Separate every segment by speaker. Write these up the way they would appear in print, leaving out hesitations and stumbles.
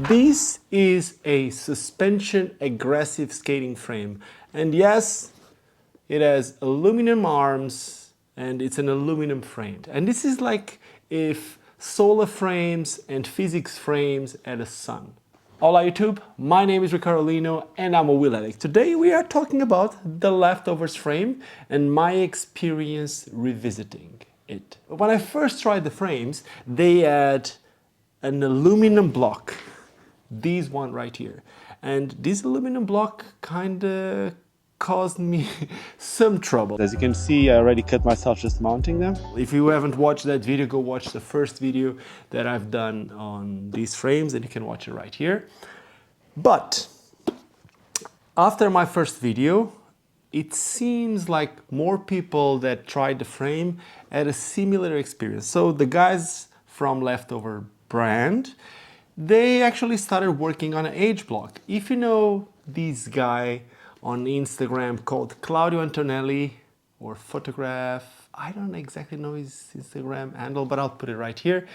Speaker 1: This is a suspension aggressive skating frame. And yes, it has aluminum arms and it's an aluminum frame. And this is like if solar frames and physics frames had a sun. Hola YouTube, my name is Ricardo Lino and I'm a wheel addict. Today we are talking about the LFTOVRS frame and my experience revisiting it. When I first tried the frames, they had an aluminum block, this one right here. And this aluminum block kinda caused me some trouble. As you can see, I already cut myself just mounting them. If you haven't watched that video, go watch the first video that I've done on these frames and you can watch it right here. But after my first video, it seems like more people that tried the frame had a similar experience. So the guys from LFTOVRS brand, they actually started working on an age block. If you know this guy on Instagram called Claudio Antonelli or Photograph, I don't exactly know his Instagram handle, but I'll put it right here.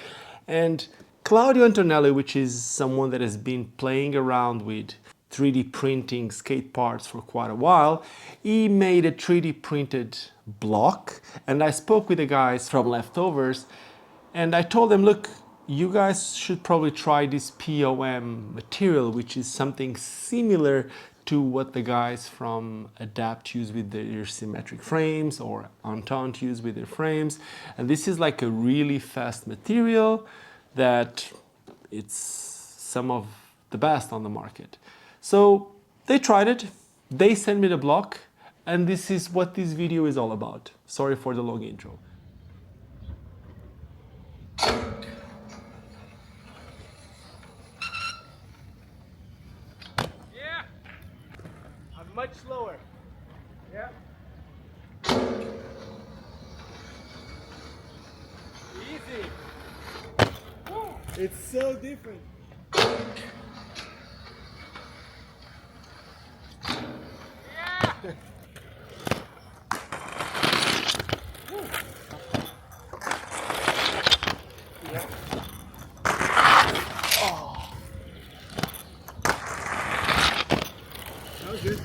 Speaker 1: And Claudio Antonelli, which is someone that has been playing around with 3D printing skate parts for quite a while, he made a 3D printed block. And I spoke with the guys from LFTOVRS and I told them, look, you guys should probably try this POM material, which is something similar to what the guys from Adapt use with their symmetric frames or Entente use with their frames. And this is like a really fast material that it's some of the best on the market. So they tried it, they sent me the block, and this is what this video is all about. Sorry for the long intro. Much slower. Yeah. Easy. Woo. It's so different. Yeah. Yeah. Oh. That was good.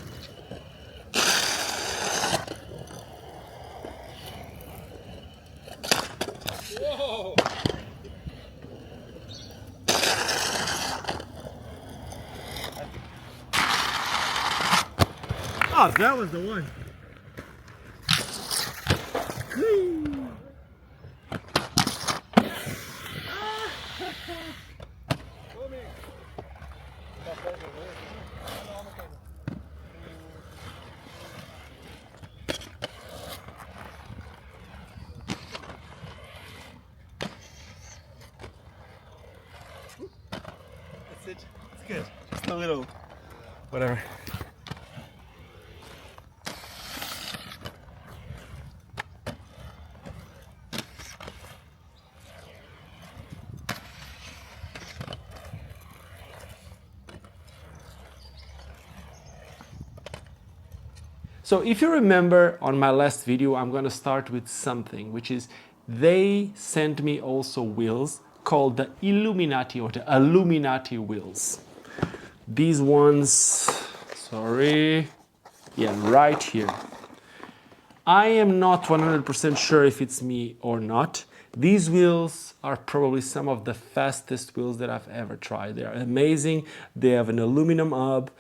Speaker 1: Whoa! Oh, that was the one. That's it. It's good. Just a little, whatever. So if you remember on my last video, I'm going to start with something, which is they sent me also wheels called the Illuminati or the Illuminati wheels. These ones, sorry, yeah, right here. I am not 100% sure if it's me or not. These wheels are probably some of the fastest wheels that I've ever tried. They're amazing. They have an aluminum hub,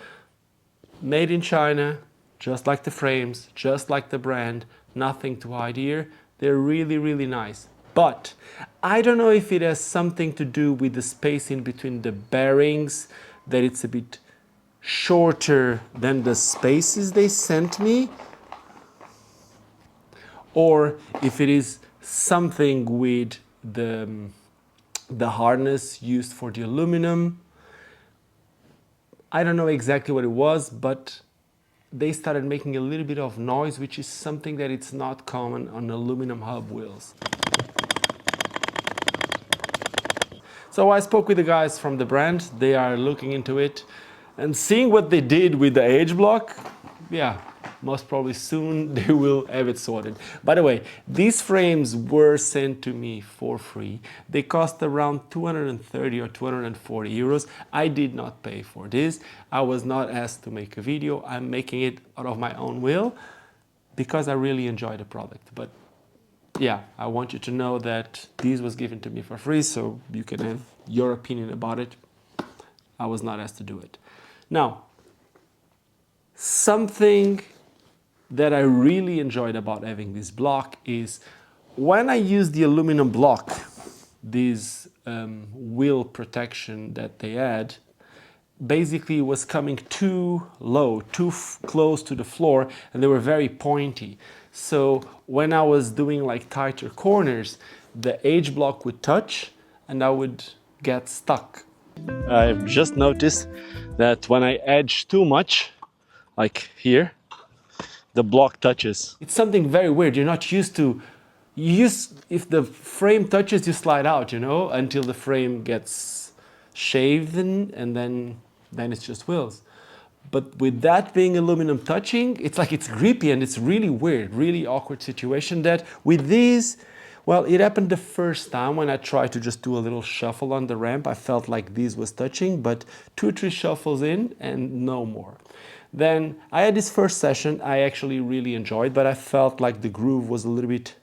Speaker 1: made in China, just like the frames, just like the brand, nothing to hide here. They're really, really nice. But I don't know if it has something to do with the space in between the bearings, that it's a bit shorter than the spaces they sent me, or if it is something with the harness used for the aluminum. I don't know exactly what it was, but they started making a little bit of noise, which is something that it's not common on aluminum hub wheels. So I spoke with the guys from the brand. They are looking into it and seeing what they did with the age block. Yeah, most probably soon they will have it sorted. By the way, these frames were sent to me for free. They cost around 230 or 240 euros. I did not pay for this. I was not asked to make a video. I'm making it out of my own will because I really enjoy the product. But yeah, I want you to know that this was given to me for free, so you can have your opinion about it. I was not asked to do it. Now, something that I really enjoyed about having this block is when I use the aluminum block, this wheel protection that they add, basically was coming too low, too close to the floor, and they were very pointy. So when I was doing like tighter corners, the H block would touch and I would get stuck. I've just noticed that when I edge too much, like here, the block touches. It's something very weird. You're not used to. If the frame touches, you slide out, you know, until the frame gets shaven, and then it's just wheels. But with that being aluminum touching, it's like it's grippy and it's really weird, really awkward situation that with these, well, it happened the first time when I tried to just do a little shuffle on the ramp. I felt like this was touching, but 2 or 3 shuffles in and no more. Then I had this first session I actually really enjoyed, but I felt like the groove was a little bit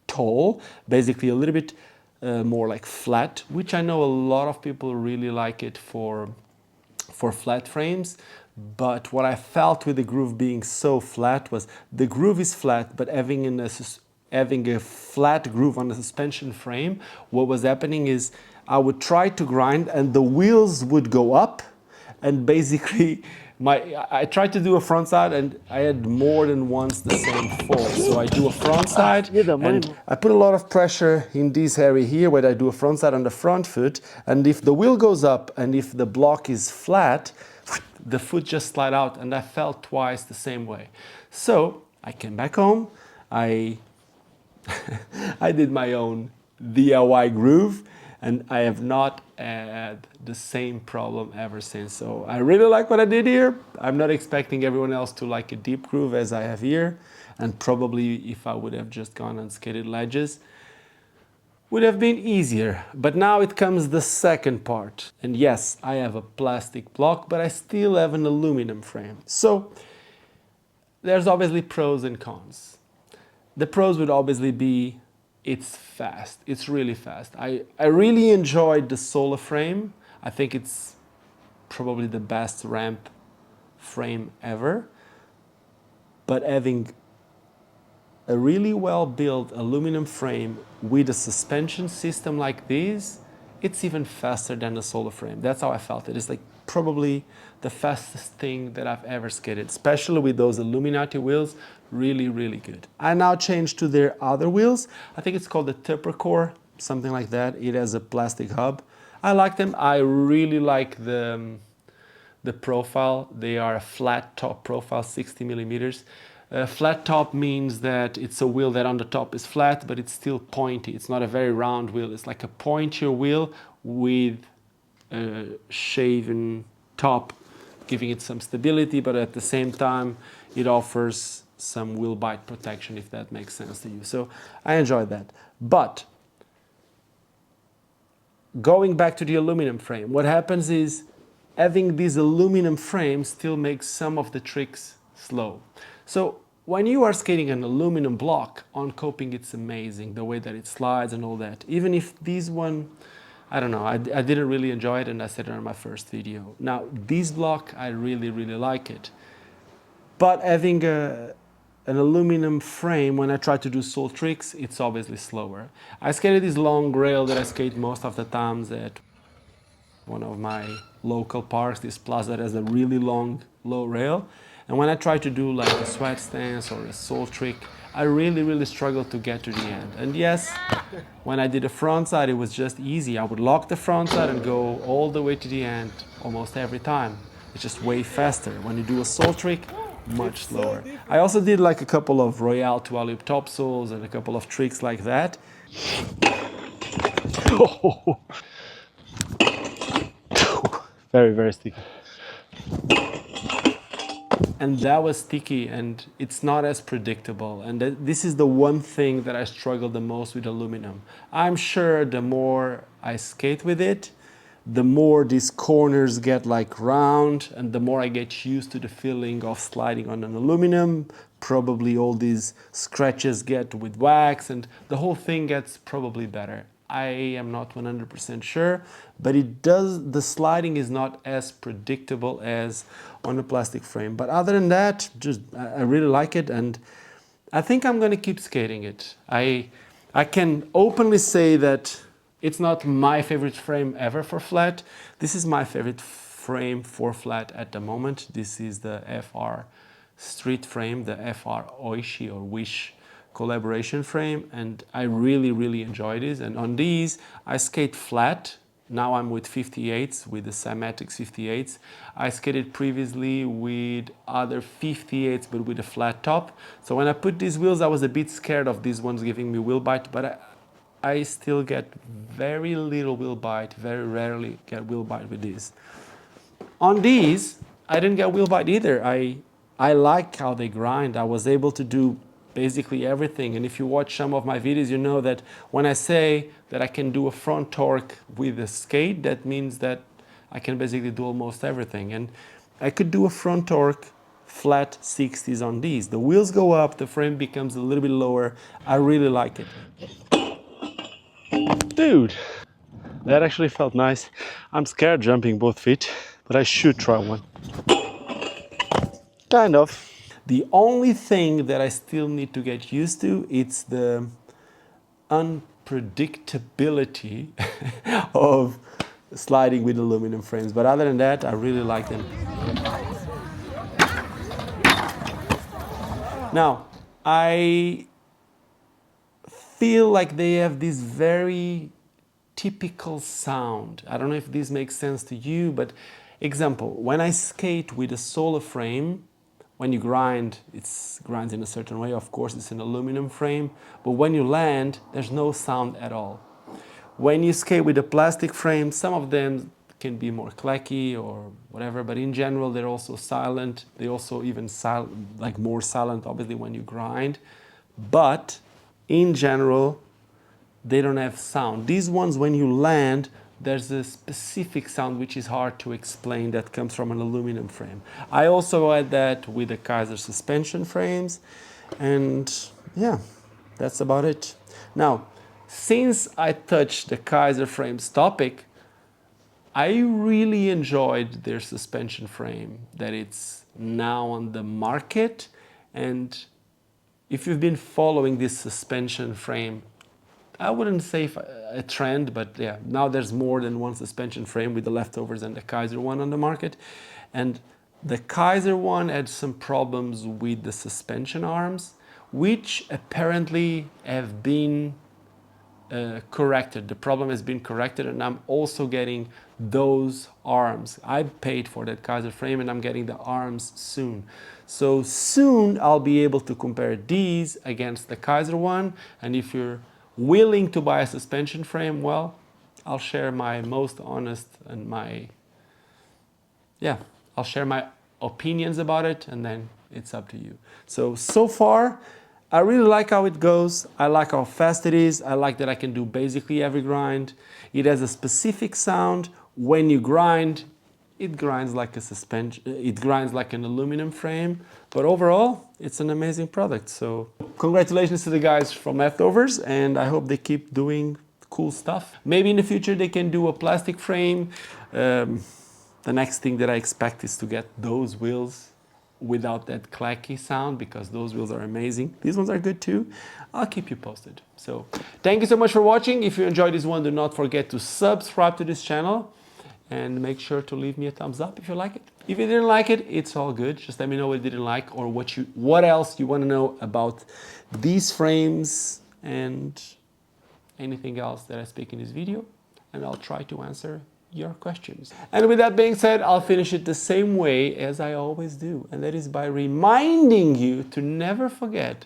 Speaker 1: tall, basically a little bit more like flat, which I know a lot of people really like it for flat frames. But what I felt with the groove being so flat was the groove is flat, but having a flat groove on the suspension frame, what was happening is I would try to grind and the wheels would go up, and basically I tried to do a front side and I had more than once the same fault. So I do a front side and I put a lot of pressure in this area here where I do a front side on the front foot, and if the wheel goes up and if the block is flat, the foot just slide out, and I felt twice the same way. So I came back home, I did my own DIY groove, and I have not had the same problem ever since. So I really like what I did here. I'm not expecting everyone else to like a deep groove as I have here, and probably if I would have just gone on skated ledges, would have been easier. But now it comes the second part. And yes, I have a plastic block, but I still have an aluminum frame. So there's obviously pros and cons. The pros would obviously be it's fast. It's really fast. I really enjoyed the solar frame. I think it's probably the best ramp frame ever. But having a really well-built aluminum frame with a suspension system like this, it's even faster than the solar frame. That's how I felt it. It's like probably the fastest thing that I've ever skated, especially with those Illuminati wheels. Really, really good. I now changed to their other wheels. I think it's called the Core, something like that. It has a plastic hub. I like them. I really like the profile. They are a flat top profile, 60 millimeters. Flat top means that it's a wheel that on the top is flat, but it's still pointy. It's not a very round wheel. It's like a pointier wheel with a shaven top, giving it some stability, but at the same time, it offers some wheel bite protection, if that makes sense to you. So I enjoyed that. But going back to the aluminum frame, what happens is having this aluminum frame still makes some of the tricks slow. So when you are skating an aluminum block on coping, it's amazing the way that it slides and all that. Even if this one, I don't know, I didn't really enjoy it, and I said it on my first video. Now this block, I really, really like it. But having an aluminum frame, when I try to do soul tricks, it's obviously slower. I skated this long rail that I skate most of the times at one of my local parks, this plaza that has a really long, low rail. And when I try to do like a sweat stance or a soul trick, I really, really struggle to get to the end. And yes, when I did a front side, it was just easy. I would lock the front side and go all the way to the end almost every time. It's just way faster. When you do a soul trick, much slower. I also did like a couple of Royale to alley-oop top souls and a couple of tricks like that. Very, very sticky. and that was sticky, and it's not as predictable. And this is the one thing that I struggle the most with aluminum. I'm sure the more I skate with it, the more these corners get like round, and the more I get used to the feeling of sliding on an aluminum, probably all these scratches get with wax, and the whole thing gets probably better. I am not 100% sure, but the sliding is not as predictable as on a plastic frame. But other than that, I really like it, and I think I'm going to keep skating it. I can openly say that it's not my favorite frame ever for flat. This is my favorite frame for flat at the moment. This is the FR Street frame, the FR Oishi or Wish collaboration frame, and I really enjoy this. And on these I skate flat. Now I'm with 58s, with the Cymatics 58s. I skated previously with other 58s but with a flat top. So when I put these wheels, I was a bit scared of these ones giving me wheel bite, but I still get very little wheel bite, very rarely get wheel bite with these. On these I didn't get wheel bite either. I like how they grind. I was able to do basically everything. And if you watch some of my videos, you know that when I say that I can do a front torque with a skate, that means that I can basically do almost everything. And I could do a front torque flat 60s on these. The wheels go up, the frame becomes a little bit lower. I really like it. Dude, that actually felt nice. I'm scared jumping both feet, but I should try one. Kind of. The only thing that I still need to get used to, it's the unpredictability of sliding with aluminum frames. But other than that, I really like them. Now, I feel like they have this very typical sound. I don't know if this makes sense to you, but example, when I skate with a solar frame, when you grind, it grinds in a certain way. Of course, it's an aluminum frame, but when you land, there's no sound at all. When you skate with a plastic frame, some of them can be more clacky or whatever, but in general, they're also silent. They also even like more silent, obviously, when you grind. But in general, they don't have sound. These ones, when you land, there's a specific sound which is hard to explain that comes from an aluminum frame. I also had that with the Kaiser suspension frames, and yeah, that's about it. Now, since I touched the Kaiser frames topic, I really enjoyed their suspension frame, that it's now on the market. And if you've been following this suspension frame, I wouldn't say a trend, but yeah, now there's more than one suspension frame with the leftovers and the Kaiser one on the market. And the Kaiser one had some problems with the suspension arms, which apparently have been corrected. The problem has been corrected, and I'm also getting those arms. I paid for that Kaiser frame, and I'm getting the arms soon. So soon I'll be able to compare these against the Kaiser one, and if you're willing to buy a suspension frame, well, I'll share my most honest and I'll share my opinions about it, and then it's up to you. So far, I really like how it goes. I like how fast it is. I like that I can do basically every grind. It has a specific sound. When you grind, it grinds like a suspension. It grinds like an aluminum frame. But overall, it's an amazing product. So congratulations to the guys from LFTOVRS, and I hope they keep doing cool stuff. Maybe in the future they can do a plastic frame. The next thing that I expect is to get those wheels without that clacky sound, because those wheels are amazing. These ones are good too. I'll keep you posted. So thank you so much for watching. If you enjoyed this one, do not forget to subscribe to this channel, and make sure to leave me a thumbs up if you like it. If you didn't like it, it's all good. Just let me know what you didn't like, or what else you want to know about these frames and anything else that I speak in this video, and I'll try to answer your questions. And with that being said, I'll finish it the same way as I always do, and that is by reminding you to never forget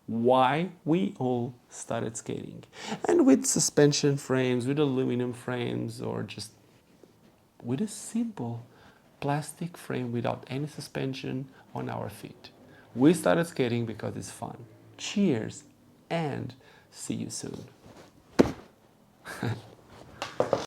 Speaker 1: why we all started skating. And with suspension frames, with aluminum frames, or just with a simple plastic frame without any suspension on our feet. We started skating because it's fun. Cheers and see you soon.